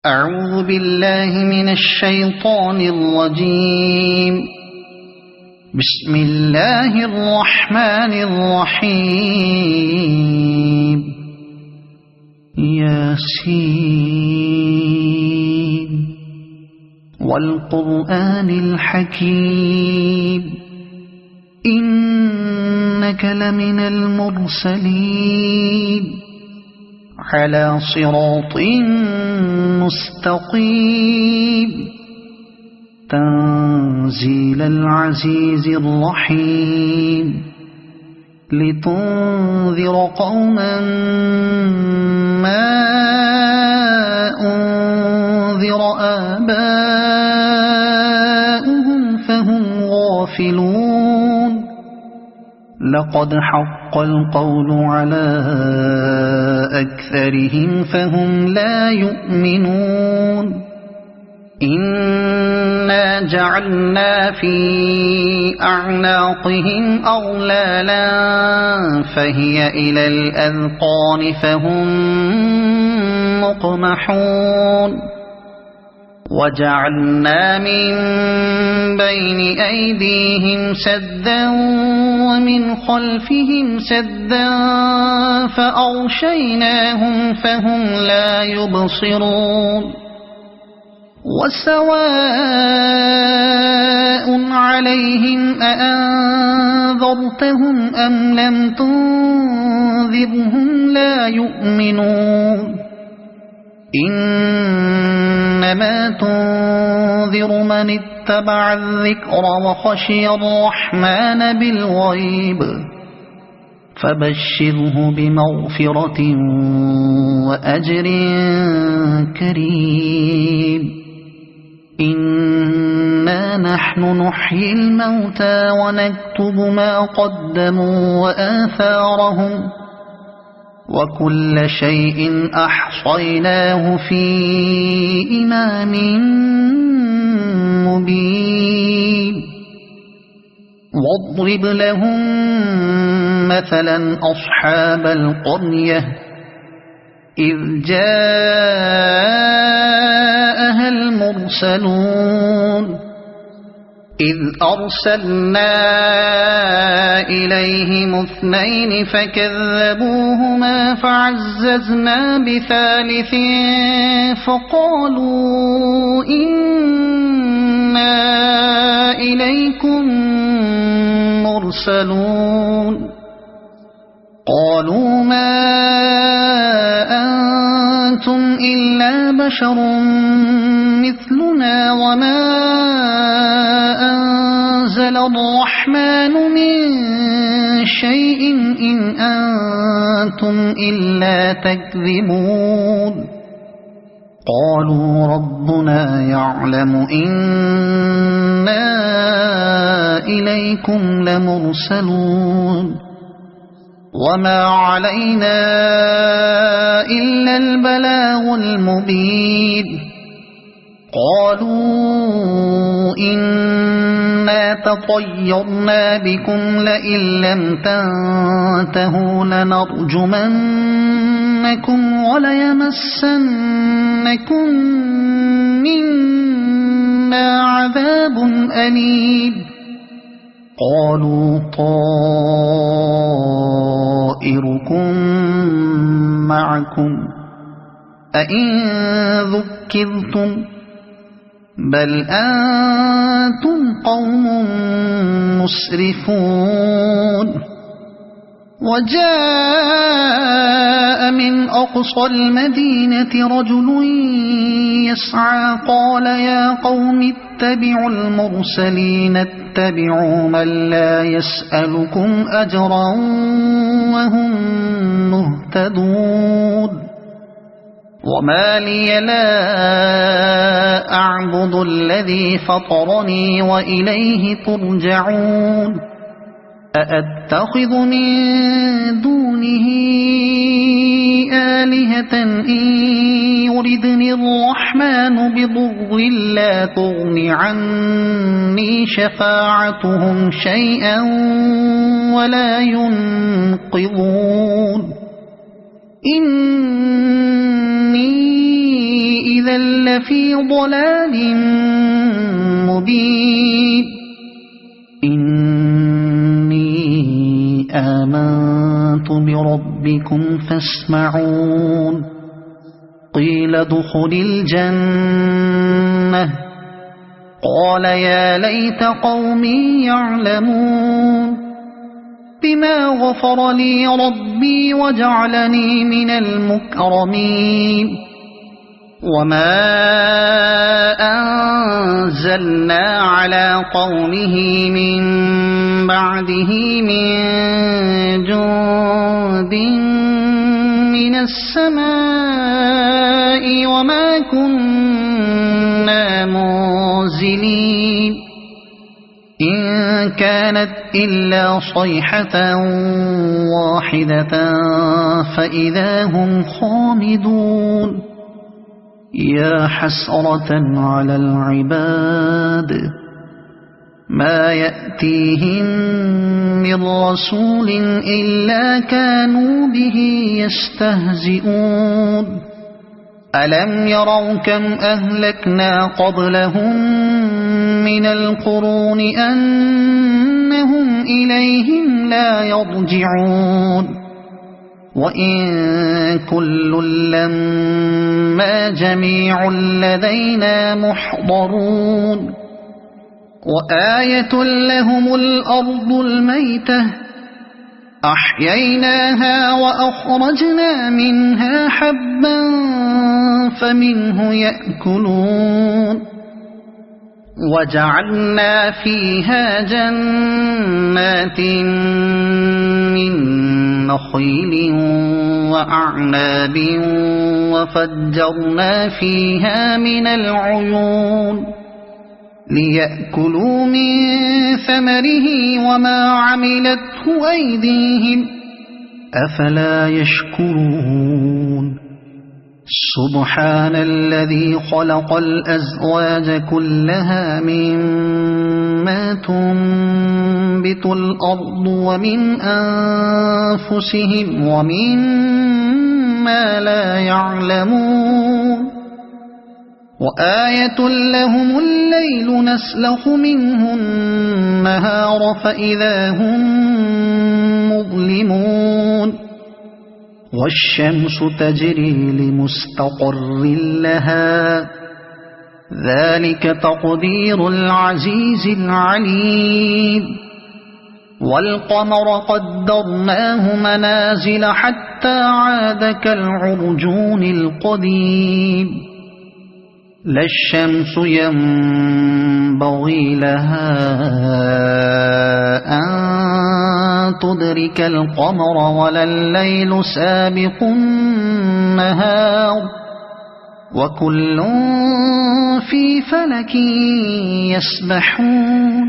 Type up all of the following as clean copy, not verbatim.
أعوذ بالله من الشيطان الرجيم. بسم الله الرحمن الرحيم. ياسين والقرآن الحكيم إنك لمن المرسلين على صراط مستقيم تنزيل العزيز الرحيم لتنذر قوما ما أنذر آباؤهم فهم غافلون. لقد حق القول على أكثرهم فهم لا يؤمنون. إنا جعلنا في أعناقهم أغلالا فهي إلى الأذقان فهم مقمحون. وجعلنا من بين أيديهم سدا ومن خلفهم سدا فأغشيناهم فهم لا يبصرون. وسواء عليهم أأنذرتهم أم لم تنذرهم لا يؤمنون. إنما تنذر من اتبع الذكر وخشي الرحمن بالغيب فبشره بمغفرة وأجر كريم. إنا نحن نحيي الموتى ونكتب ما قدموا وآثارهم وكل شيء أحصيناه في إمام مبين. واضرب لهم مثلا أصحاب القرية إذ جاءها المرسلون إذ أرسلنا إليهم اثنين فكذبوهما فعززنا بثالث فقالوا إنا إليكم مرسلون. قالوا ما أنتم إلا بشر مثلنا وما أنزل الرحمن من شيء إن أنتم إلا تكذبون. قالوا ربنا يعلم إنا إليكم لمرسلون وما علينا إلا البلاغ المبين. قالوا إنا تطيرنا بكم لئن لم تنتهوا لنرجمنكم وليمسنكم منا عذاب أليم. قالوا طائركم معكم أئن ذكرتم بل أنتم قوم مسرفون. وجاء من أقصى المدينة رجل يسعى قال يا قوم اتبعوا المرسلين اتبعوا من لا يسألكم أجرا وهم مهتدون. وما لي لا أعبد الذي فطرني وإليه ترجعون. أأتخذ من دونه آلهة إن يردني الرحمن بضر لا تغن عني شفاعتهم شيئا ولا ينقذون. إني إذا لفي ضلال مبين إني آمنت بربكم فاسمعون قيل ادخل الجنة قال يا ليت قومي يعلمون بما غفر لي ربي وجعلني من المكرمين وما أنزلنا على قومه من بعده من جند من السماء وما كنا منزلين إن كانت إلا صيحة واحدة فإذا هم خامدون يا حسرة على العباد ما يأتيهم من رسول إلا كانوا به يستهزئون ألم يروا كم أهلكنا قبلهم من القرون أنهم إليهم لا يرجعون وإن كل لما جميع لدينا محضرون وآية لهم الأرض الميتة أحييناها وأخرجنا منها حبا فمنه يأكلون وجعلنا فيها جنات من نخيل وأعناب وفجرنا فيها من العيون ليأكلوا من ثمره وما عملته أيديهم أفلا يشكرون سبحان الذي خلق الأزواج كلها مما تنبت الأرض ومن أنفسهم ومما لا يعلمون وآية لهم الليل نسلخ منه النهار فإذا هم مظلمون والشمس تجري لمستقر لها ذلك تقدير العزيز العليم والقمر قدرناه منازل حتى عاد كالعرجون القديم لا الشمس ينبغي لها أن تدرك القمر ولا الليل سابق النهار وكل في فلك يسبحون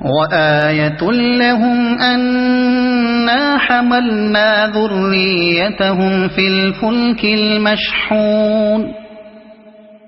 وآية لهم أنا حملنا ذريتهم في الفلك المشحون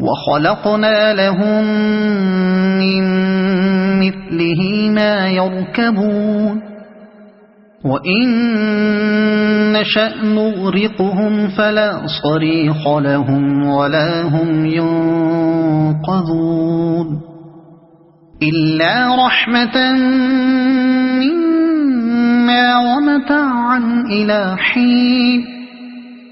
وخلقنا لهم من مثله ما يركبون وإن نشأ نغرقهم فلا صريخ لهم ولا هم ينقذون إلا رحمة منا ومتاعا إلى حين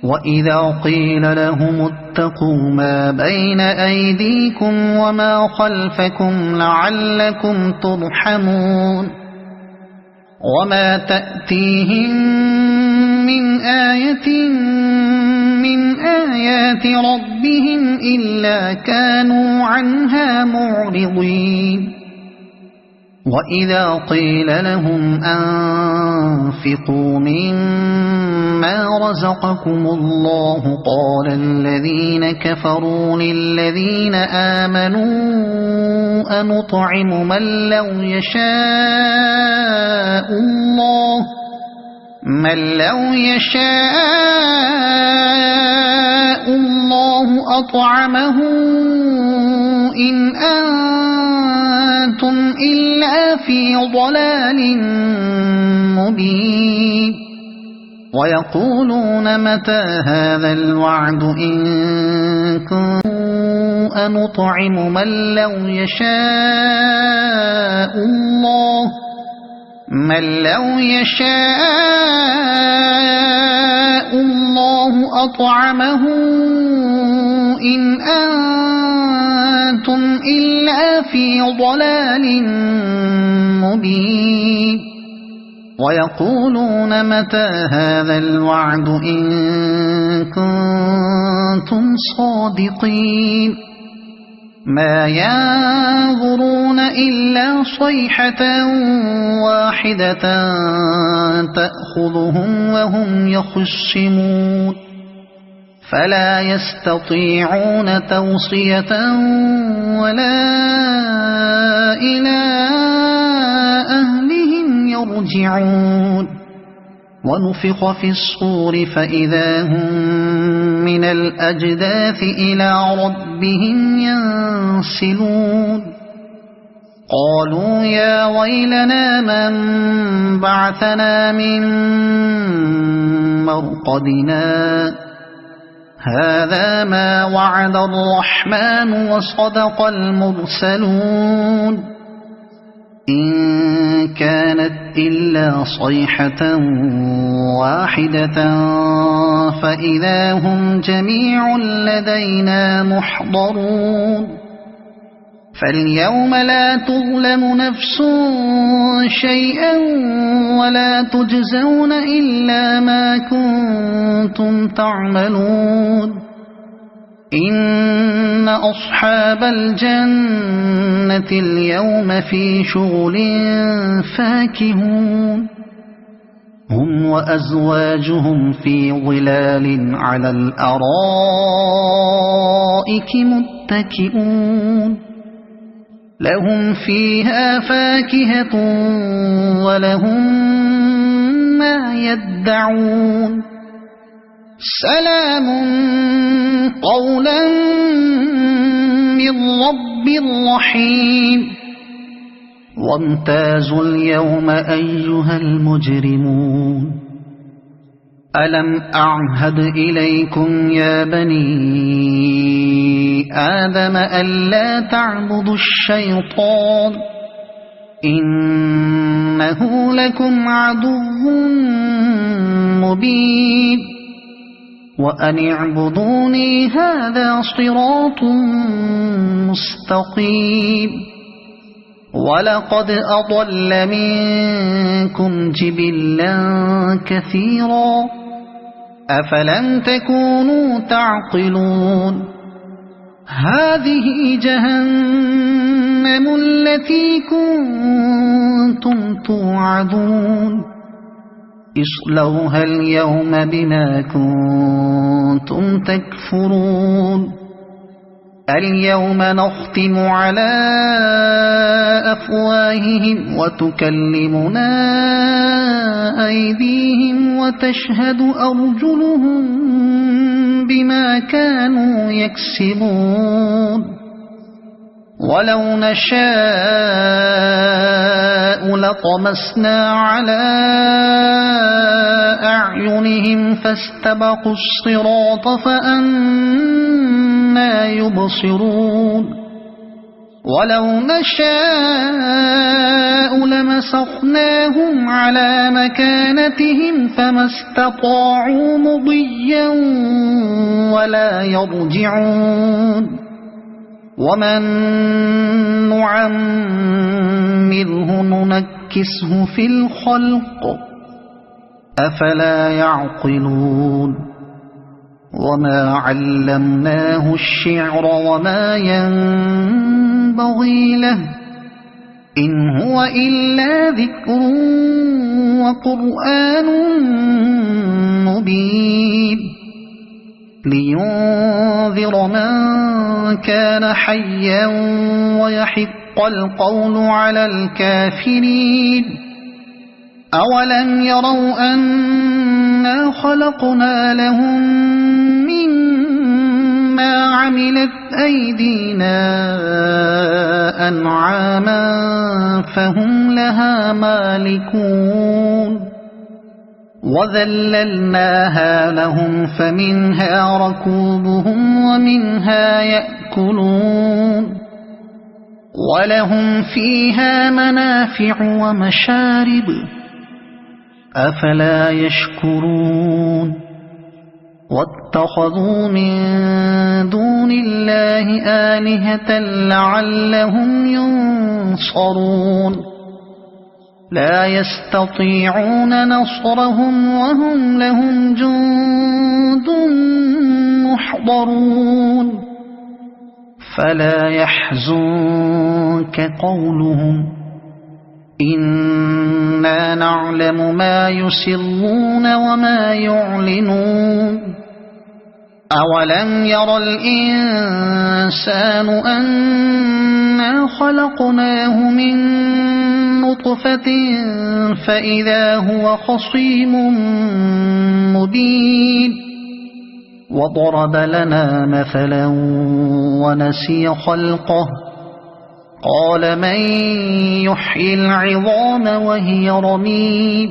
وإذا قيل لهم اتقوا ما بين أيديكم وما خلفكم لعلكم ترحمون وما تأتيهم من آية من آيات ربهم إلا كانوا عنها معرضين وإذا قيل لهم أنفقوا مما رزقكم الله قال الذين كفروا للذين آمنوا أنطعم من لو يشاء الله أطعمه إن أنتم إلا في ضلال مبين ويقولون متى هذا الوعد إن كنتم أنطعم من لو يشاء الله أطعمه إن أنتم إلا في ضلال مبين ويقولون متى هذا الوعد إن كنتم صادقين ما ينظرون إلا صيحة واحدة تأخذهم وهم يخصمون فلا يستطيعون توصية ولا إلى أهلهم يرجعون ونفخ في الصور فإذا هم من الأجداث إلى ربهم ينسلون قالوا يا ويلنا من بعثنا من مرقدنا هذا ما وعد الرحمن وصدق المرسلون إن كانت إلا صيحة واحدة فإذا هم جميع لدينا محضرون فاليوم لا تظلم نفس شيئا ولا تجزون إلا ما كنتم تعملون إن أصحاب الجنة اليوم في شغل فاكهون هم وأزواجهم في ظلال على الأرائك متكئون لهم فيها فاكهة ولهم ما يدعون سلام قولا من رب رحيم وامتازوا اليوم أيها المجرمون ألم أعهد إليكم يا بني آدم ألا تعبدوا الشيطان إنه لكم عدو مبين وأن اعبدوني هذا صراط مستقيم ولقد أضل منكم جبلا كثيرا أفلم تكونوا تعقلون هذه جهنم التي كنتم توعدون اصلوها اليوم بما كنتم تكفرون اليوم نختم على أفواههم وتكلمنا أيديهم وتشهد أرجلهم بما كانوا يكسبون ولو نشاء لطمسنا على أعينهم فاستبقوا الصراط فأنى يبصرون ولو نشاء لمسخناهم على مكانتهم فما استطاعوا مضيا ولا يرجعون ومن نعمره ننكسه في الخلق أفلا يعقلون وما علمناه الشعر وما ينبغي له إن هو إلا ذكر وقرآن مبين لينذر من كان حيا ويحق القول على الكافرين أولم يروا أنا خلقنا لهم مما عملت أيدينا أنعاما فهم لها مالكون وذللناها لهم فمنها ركوبهم ومنها يأكلون ولهم فيها منافع ومشارب أفلا يشكرون واتخذوا من دون الله آلهة لعلهم ينصرون لا يستطيعون نصرهم وهم لهم جند محضرون فلا يحزنك قولهم إنا نعلم ما يسرون وما يعلنون أولم ير الإنسان أنا خلقناه من نطفة فإذا هو خصيم مبين وضرب لنا مثلا ونسي خلقه قال من يحيي العظام وهي رميم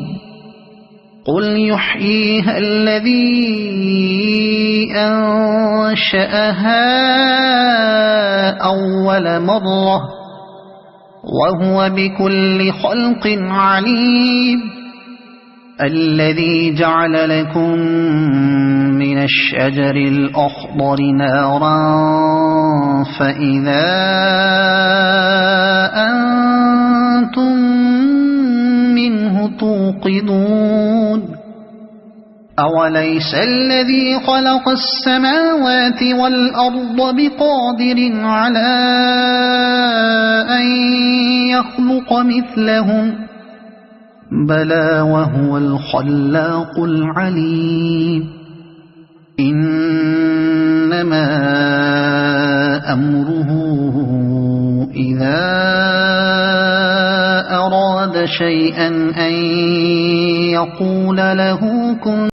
قل يحييها الذي أنشأها أول مرة وهو بكل خلق عليم الذي جعل لكم من الشجر الأخضر نارا فإذا أنتم منه توقدون أوليس الذي خلق السماوات والأرض بقادر على أن يخلق مثلهم بلى وهو الخلاق العليم إنما أمره إذا أراد شيئا أن يقول له كن